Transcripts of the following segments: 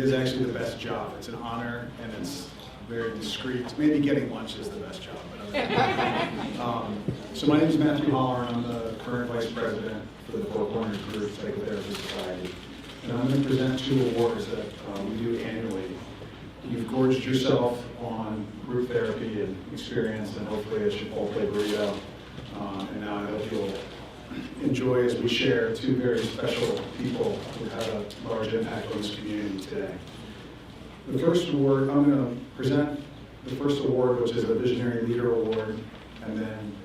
is actually the best job. It's an honor, and it's very discreet. Maybe getting lunch is the best job. But so my name is Matthew Holler, and I'm the current Vice President for the Four Corners Group Psychotherapy Society. And I'm going to present 2 awards that we do annually. You've gorged yourself on group therapy and experience, and hopefully a Chipotle burrito. And now I hope you'll enjoy as we share 2 very special people who had a large impact on this community today. The first award, I'm going to present the first award, which is the Visionary Leader Award, and then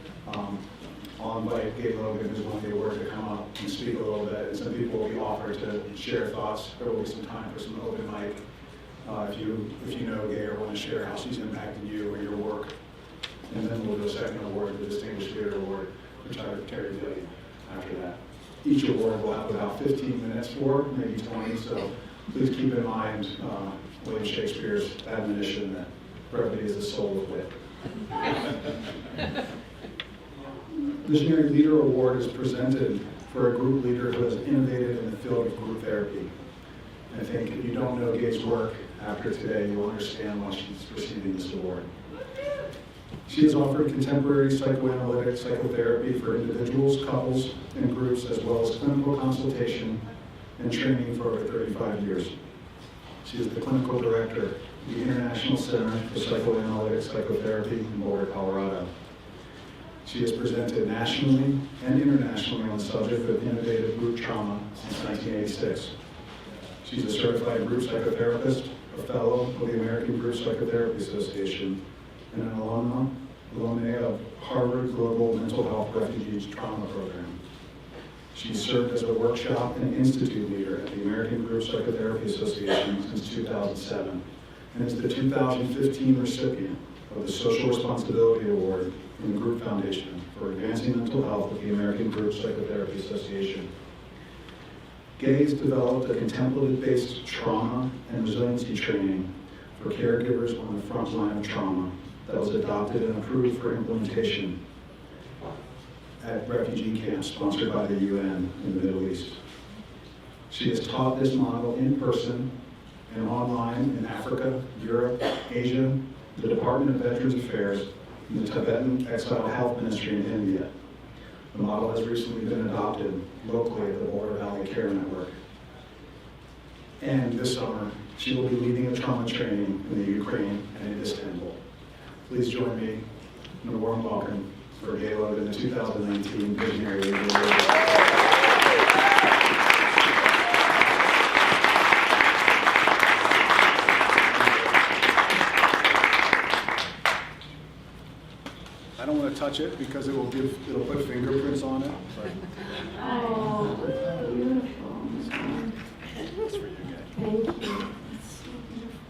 I'll invite Gaea Logan, who's won the award, to come up and speak a little bit. And some people will be offered to share thoughts. There will be some time for some open mic. If you know Gaea or want to share how she's impacted you or your work. And then we'll do a second award, the Distinguished Leader Award, which I would Terry Dilly after that. Each award will have about 15 minutes for, maybe 20, so please keep in mind William Shakespeare's admonition that brevity is the soul of wit. Visionary Leader Award is presented for a group leader who has innovated in the field of group therapy. I think if you don't know Gaea's work after today, you'll understand why she's receiving this award. She has offered contemporary psychoanalytic psychotherapy for individuals, couples, and groups, as well as clinical consultation and training for over 35 years. She is the clinical director of the International Center for Psychoanalytic Psychotherapy in Boulder, Colorado. She has presented nationally and internationally on the subject of innovative group trauma since 1986. She's a certified group psychotherapist, a fellow of the American Group Psychotherapy Association, and an alumna of Harvard Global Mental Health Refugees Trauma Program. She's served as a workshop and institute leader at the American Group Psychotherapy Association since 2007, and is the 2015 recipient of the Social Responsibility Award from the Group Foundation for Advancing Mental Health with the American Group Psychotherapy Association. Gaea has developed a contemplative-based trauma and resiliency training for caregivers on the front line of trauma that was adopted and approved for implementation at refugee camps sponsored by the UN in the Middle East. She has taught this model in person and online in Africa, Europe, Asia, the Department of Veterans Affairs, and the Tibetan Exile Health Ministry in India. The model has recently been adopted locally at the Boulder Valley Care Network. And this summer, she will be leading a trauma training in the Ukraine and in Istanbul. Please join me in a warm welcome for Gaea Logan, the 2019 Visionary Leader Award. I don't want to touch it because it'll put fingerprints on it. But oh, beautiful. That's for you, Gaea. Thank you. That's so beautiful.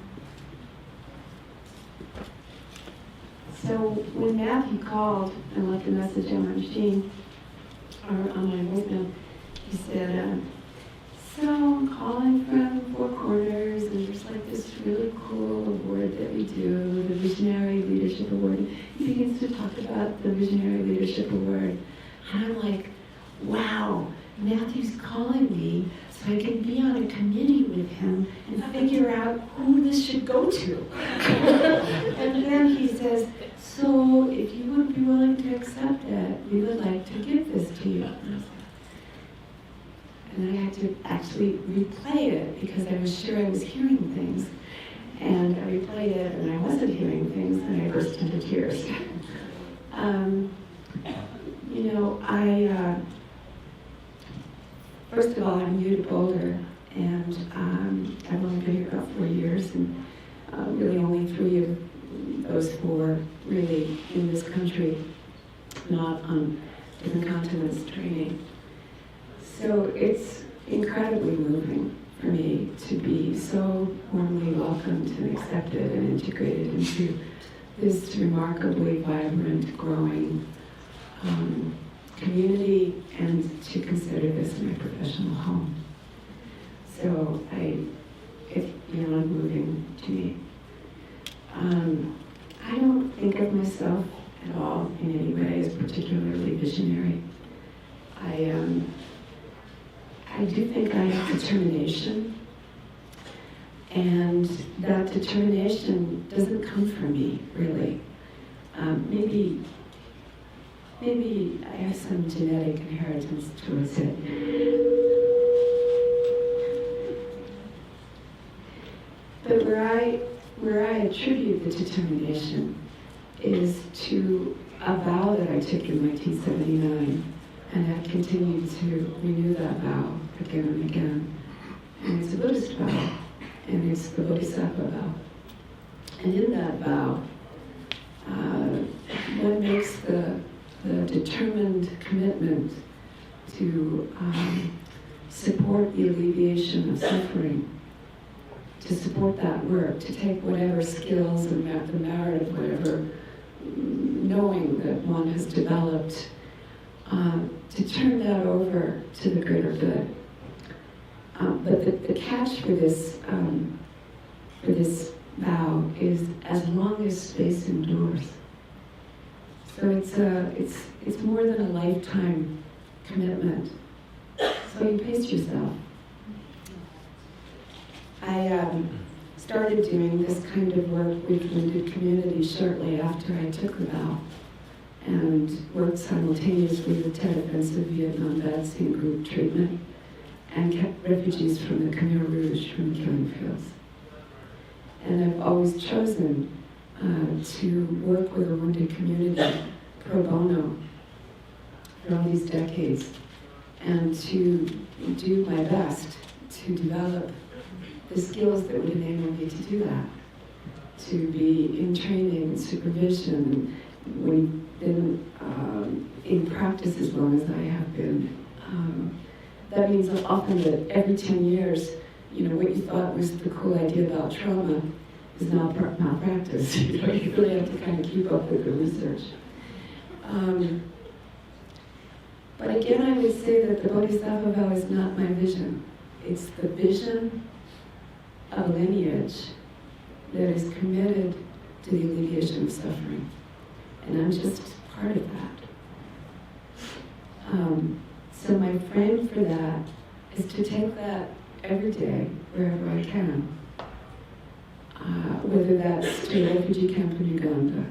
So when Matthew called and left a message on my machine, or on my voicemail, he said, so I'm calling from Four Corners, and there's like this really cool award that we do, the Visionary Leadership Award. He begins to talk about the Visionary Leadership Award. And I'm like, wow, Matthew's calling me so I can be on a committee with him and figure out who this should go to. And then he says, so if you would be willing to accept it, we would like to give this to you. And I had to actually replay it because I was sure I was hearing things. And I replayed it and I wasn't hearing things and I burst into tears. You know, first of all, I'm new to Boulder, and I've only been here about 4 years, and really only 3 of those 4 really in this country, not on different continents training. So it's incredibly moving for me to be so warmly welcomed and accepted and integrated into this remarkably vibrant, growing community, and to consider this my professional home. So it's beyond moving to me. I don't think of myself at all in any way as particularly visionary. I do think I have determination, And that determination doesn't come from me, really. Maybe I have some genetic inheritance towards it. But where I attribute the determination is to a vow that I took in 1979, and have continued to renew that vow again and again. And it's a Buddhist vow, and it's the Bodhisattva vow. And in that vow, one makes the determined commitment to support the alleviation of suffering, to support that work, to take whatever skills and the merit of whatever knowing that one has developed, to turn that over to the greater good. But the catch for this vow is as long as space endures. So it's more than a lifetime commitment. So you pace yourself. I started doing this kind of work with wounded communities shortly after I took the vow, and worked simultaneously with Tet Offensive Vietnam vets in group treatment, and kept refugees from the Khmer Rouge from the killing fields. And I've always chosen to work with a wounded community pro bono for all these decades, and to do my best to develop the skills that would enable me to do that, to be in training and supervision. We've been in practice as long as I have been. That means often that every 10 years, what you thought was the cool idea about trauma is now malpractice. You really have to kind of keep up with the research. But again, I would say that the Bodhisattva vow is not my vision. It's the vision of a lineage that is committed to the alleviation of suffering. And I'm just part of that. So my frame for that is to take that every day, wherever I can. Whether that's to a refugee camp in Uganda,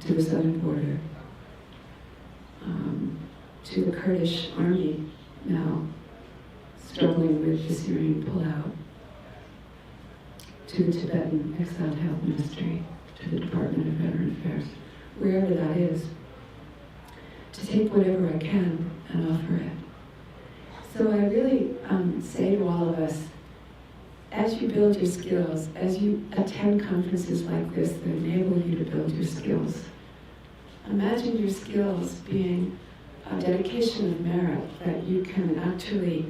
to the southern border, to the Kurdish army now struggling with the Syrian pullout, to the Tibetan Exiled Health Ministry, to the Department of Veteran Affairs, wherever that is, to take whatever I can and offer it. So I really say to all of us, as you build your skills, as you attend conferences like this that enable you to build your skills, imagine your skills being a dedication of merit, that you can actually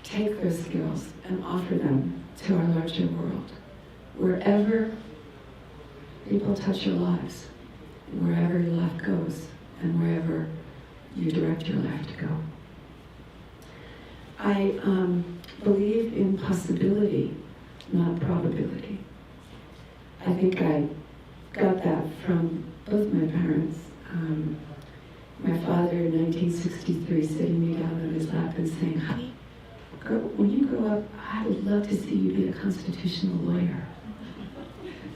take those skills and offer them to our larger world, wherever people touch your lives, wherever your life goes, and wherever you direct your life to go. I believe in possibility, not probability. I think I got that from both my parents. My father in 1963 sitting me down on his lap and saying, "Honey, when you grow up, I would love to see you be a constitutional lawyer."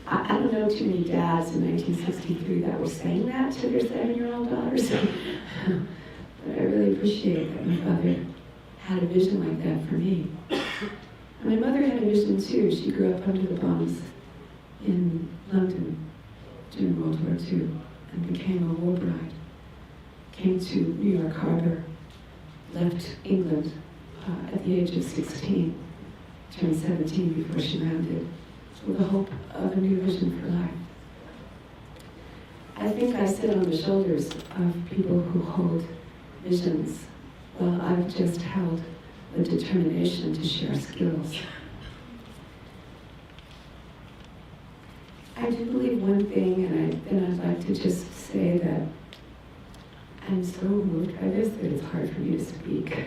I don't know too many dads in 1963 that were saying that to their 7-year-old daughters. But I really appreciate that my father had a vision like that for me. And my mother had a vision too. She grew up under the bombs in London during World War II and became a war bride. Came to New York Harbor, left England at the age of 16, turned 17 before she landed, with the hope of a new vision for life. I think I sit on the shoulders of people who hold visions, while I've just held the determination to share skills. I do believe one thing, and I'd like to just say that I'm so moved by this that it's hard for me to speak.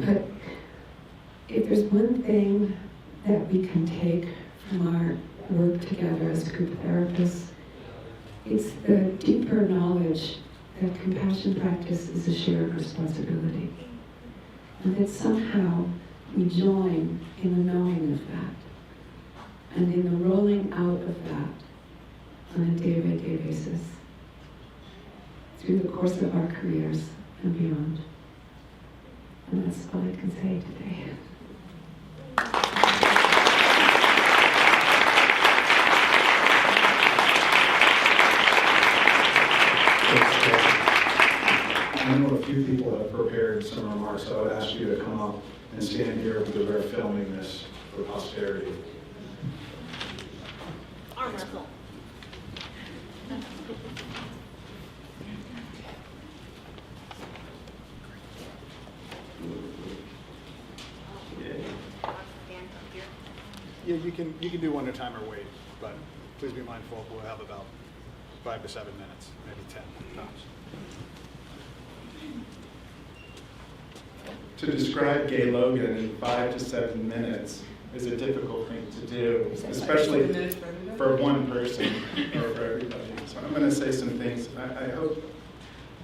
But if there's one thing that we can take from our work together as group therapists, it's the deeper knowledge that compassion practice is a shared responsibility. And that somehow we join in the knowing of that and in the rolling out of that on a day-by-day basis through the course of our careers and beyond. And that's all I can say today. I know a few people have prepared some remarks, so I would ask you to come up and stand here because we're filming this for posterity. Arm wrestle. Yeah, you can do one at a time or wait, but please be mindful, we'll have about 5 to 7 minutes, maybe 10 tops. To describe Gaea Logan in 5 to 7 minutes is a difficult thing to do, especially for one person or for everybody. So I'm going to say some things, I hope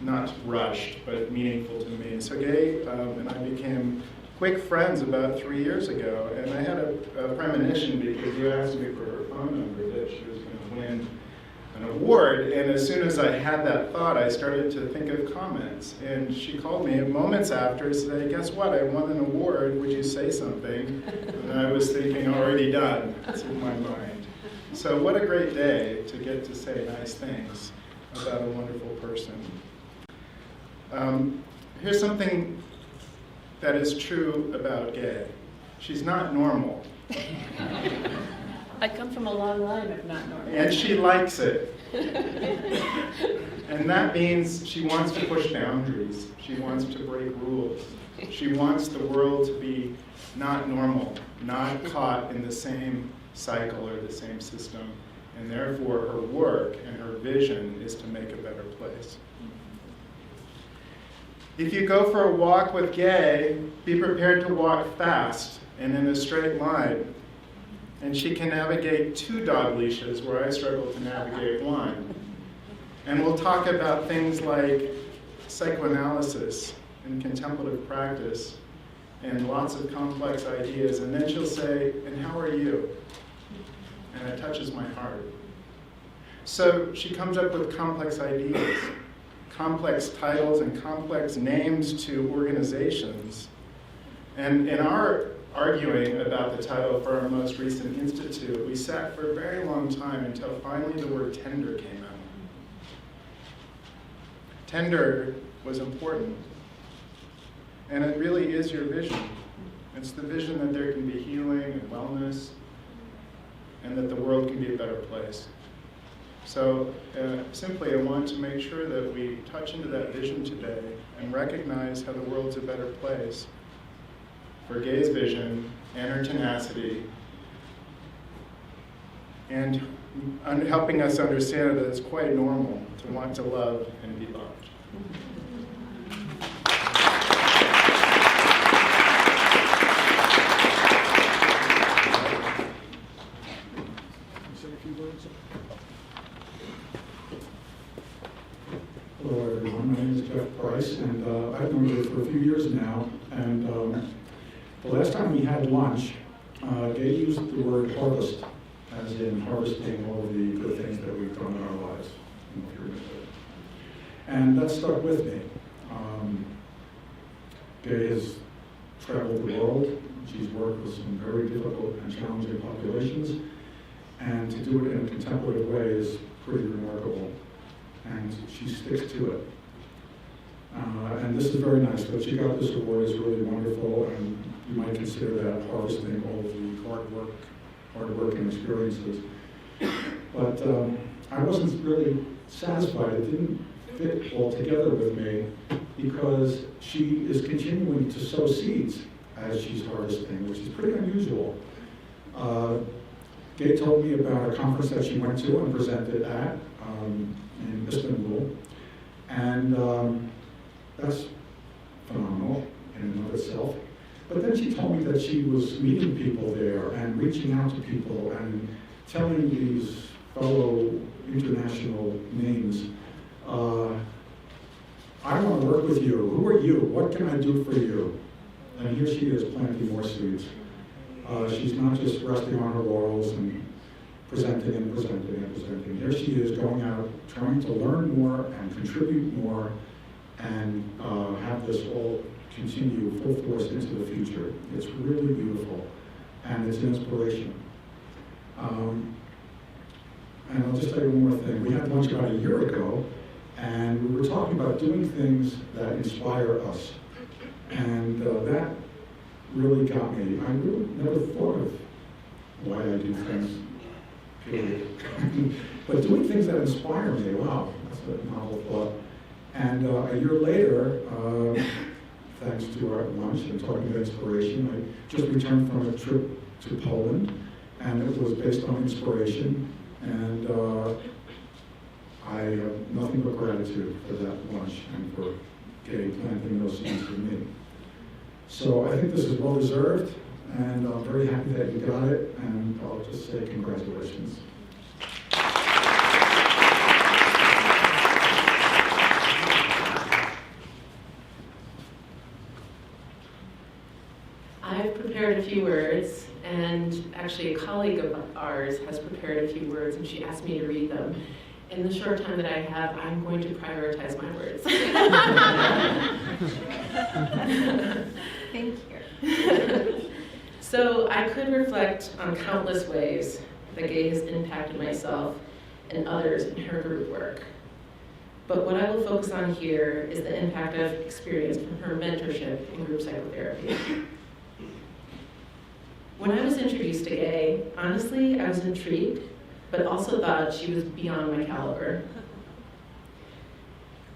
not rushed, but meaningful to me. So Gaea and I became quick friends about 3 years ago, and I had a premonition because you asked me for her phone number that she was going to win an award, and as soon as I had that thought, I started to think of comments, and she called me moments after and said, guess what, I won an award, would you say something? And I was thinking, already done, it's in my mind. So what a great day to get to say nice things about a wonderful person. Here's something that is true about Gaea. She's not normal. I come from a long line of not normal. And she likes it. And that means she wants to push boundaries. She wants to break rules. She wants the world to be not normal, not caught in the same cycle or the same system. And therefore, her work and her vision is to make a better place. If you go for a walk with Gaea, be prepared to walk fast and in a straight line. And she can navigate 2 dog leashes where I struggle to navigate 1. And we'll talk about things like psychoanalysis and contemplative practice and lots of complex ideas. And then she'll say, and how are you? And it touches my heart. So she comes up with complex ideas, complex titles and complex names to organizations. And in our arguing about the title for our most recent institute, we sat for a very long time until finally the word tender came out. Tender was important. And it really is your vision. It's the vision that there can be healing and wellness and that the world can be a better place. So simply I want to make sure that we touch into that vision today and recognize how the world's a better place for Gaea's vision and her tenacity, and helping us understand that it's quite normal to want to love and be loved. Say a few words. Hello, everyone. My name is Jeff Price, and I've known you for a few years now. And the last time we had lunch, Gaea used the word harvest, as in harvesting all of the good things that we've done in our lives. And that stuck with me. Gaea has traveled the world. She's worked with some very difficult and challenging populations. And to do it in a contemplative way is pretty remarkable. And she sticks to it. And this is very nice, but she got this award is really wonderful, and you might consider that harvesting all of the hard work and experiences. But I wasn't really satisfied. It didn't fit all together with me because she is continuing to sow seeds as she's harvesting, which is pretty unusual. Gaea told me about a conference that she went to and presented at in Istanbul, and that's phenomenal in and of itself. But then she told me that she was meeting people there and reaching out to people and telling these fellow international names, I want to work with you. Who are you? What can I do for you? And here she is planting more seeds. She's not just resting on her laurels and presenting and presenting and presenting. Here she is going out, trying to learn more and contribute more and have this all continue full force into the future. It's really beautiful, and it's an inspiration. And I'll just tell you one more thing. We had lunch about a year ago, and we were talking about doing things that inspire us. And that really got me. I really never thought of why I do things, period. But doing things that inspire me, wow, that's a novel thought. And a year later, thanks to our lunch and talking about inspiration, I just returned from a trip to Poland, and it was based on inspiration. And I have nothing but gratitude for that lunch and for planting those seeds for me. So I think this is well deserved, and I'm very happy that you got it, and I'll just say congratulations. I've prepared a few words, and actually a colleague of ours has prepared a few words, and she asked me to read them. In the short time that I have, I'm going to prioritize my words. Thank you. So I could reflect on countless ways that Gaea has impacted myself and others in her group work. But what I will focus on here is the impact I've experienced from her mentorship in group psychotherapy. When I was introduced to Gaea, honestly, I was intrigued, but also thought she was beyond my caliber.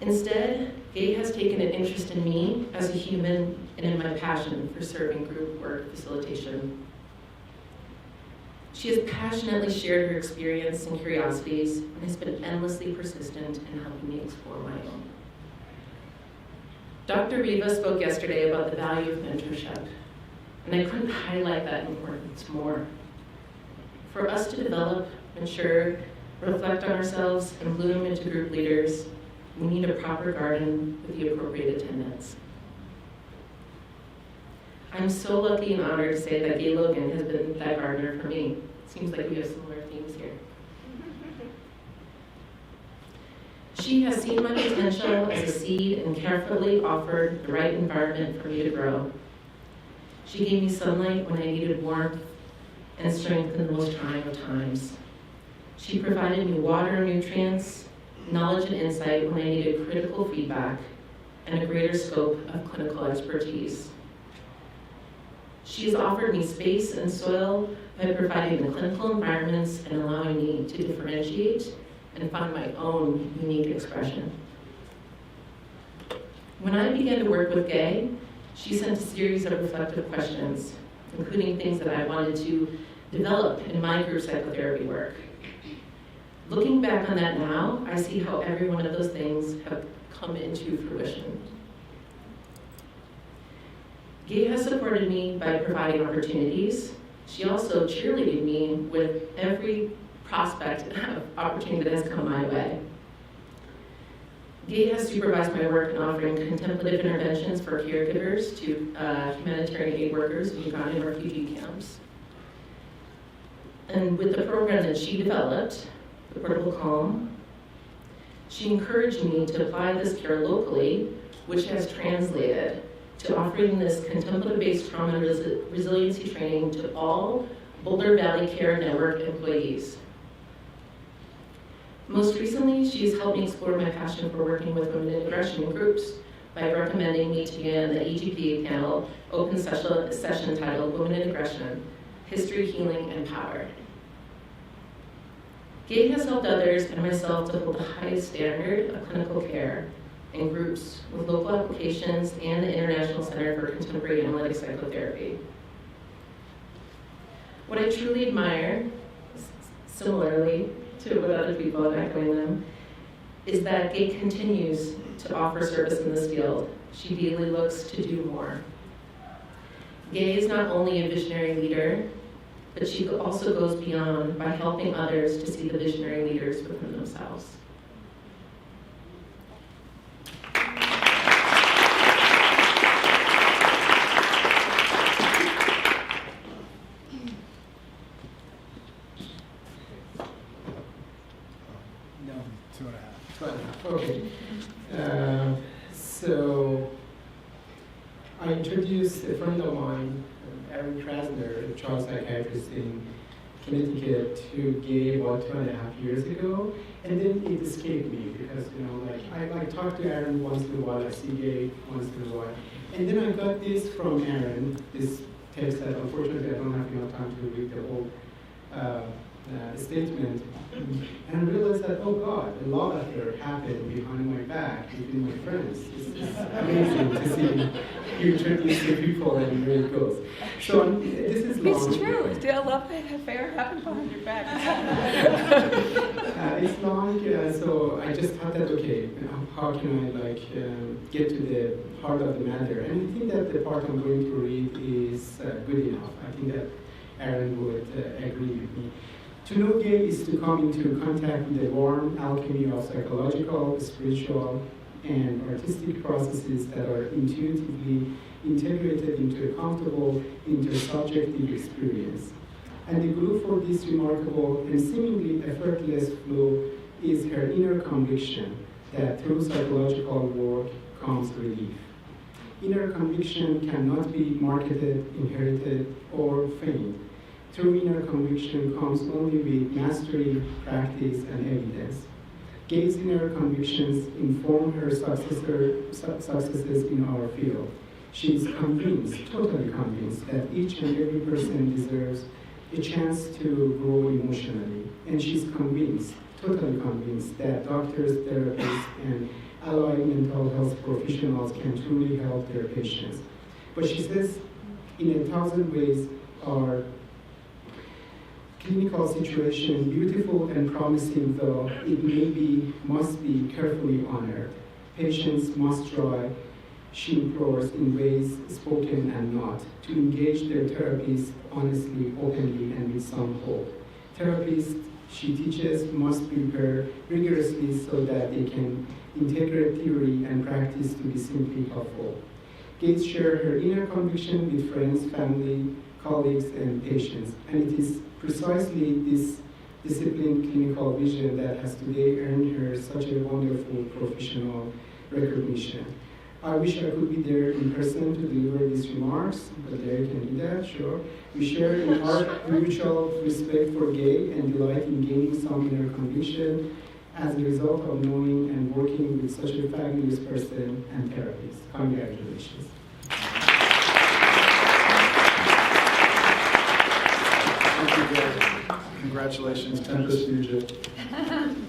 Instead, Gaea has taken an interest in me as a human and in my passion for serving group work facilitation. She has passionately shared her experience and curiosities and has been endlessly persistent in helping me explore my own. Dr. Riva spoke yesterday about the value of mentorship, and I couldn't highlight that importance more. For us to develop, mature, reflect on ourselves, and bloom into group leaders, we need a proper garden with the appropriate attendants. I'm so lucky and honored to say that Gaea Logan has been that gardener for me. Seems like we have similar themes here. She has seen my potential as a seed and carefully offered the right environment for me to grow. She gave me sunlight when I needed warmth and strength in the most trying of times. She provided me water and nutrients, knowledge and insight when I needed critical feedback, and a greater scope of clinical expertise. She has offered me space and soil by providing the clinical environments and allowing me to differentiate and find my own unique expression. When I began to work with Gaea, she sent a series of reflective questions, including things that I wanted to develop in my group psychotherapy work. Looking back on that now, I see how every one of those things have come into fruition. Gaea has supported me by providing opportunities. She also cheerleaded me with every prospect of opportunity that has come my way. Gaea has supervised my work in offering contemplative interventions for caregivers to humanitarian aid workers in Ugandan refugee camps. And with the program that she developed, the Portable Calm, she encouraged me to apply this care locally, which has translated to offering this contemplative-based trauma and resiliency training to all Boulder Valley Care Network employees. Most recently, she's helped me explore my passion for working with women in aggression in groups by recommending me to be on the EGP panel open session titled Women in Aggression, History, Healing, and Power. Gaea has helped others and myself to hold the highest standard of clinical care in groups with local applications and the International Center for Contemporary Analytic Psychotherapy. What I truly admire, similarly to what other people are echoing them, is that Gaea continues to offer service in this field. She daily looks to do more. Gaea is not only a visionary leader, but she also goes beyond by helping others to see the visionary leaders within themselves. introduced a friend of mine, Aaron Krasner, a child psychiatrist in Connecticut, to Gaea about 2.5 years ago, and then it escaped me because, I talk to Aaron once in a while, I see Gaea once in a while, and then I got this from Aaron, this text that unfortunately I don't have enough time to read the whole statement, and I realized that, oh God, a lot of it happened behind my back between my friends. It's amazing to see you introduce the people and where it goes. So this is long. It's true. I love that affair happened behind your back. It's long, so I just thought that, okay, how can I get to the heart of the matter? And I think that the part I'm going to read is good enough. I think that Aaron would agree with me. To know Gaea is to come into contact with the warm alchemy of psychological, spiritual, and artistic processes that are intuitively integrated into a comfortable intersubjective experience. And the glue for this remarkable and seemingly effortless flow is her inner conviction that through psychological work comes relief. Inner conviction cannot be marketed, inherited, or feigned. True inner conviction comes only with mastery, practice, and evidence. Gaea's inner convictions inform her successes in our field. She is convinced, totally convinced, that each and every person deserves a chance to grow emotionally. And she's convinced, totally convinced, that doctors, therapists, and allied mental health professionals can truly help their patients. But she says, in 1,000 ways, our clinical situation, beautiful and promising though it may be, must be carefully honored. Patients must try, she implores, in ways spoken and not, to engage their therapists honestly, openly, and with some hope. Therapists, she teaches, must prepare rigorously so that they can integrate theory and practice to be simply helpful. Gates shared her inner conviction with friends, family, colleagues, and patients, and it is precisely this disciplined clinical vision that has today earned her such a wonderful professional recognition. I wish I could be there in person to deliver these remarks, but Larry can do that, sure. We share in our mutual respect for Gaea and delight in gaining some inner conviction as a result of knowing and working with such a fabulous person and therapist. Congratulations. Thank you, Gaea. Congratulations, Tempest Fugit.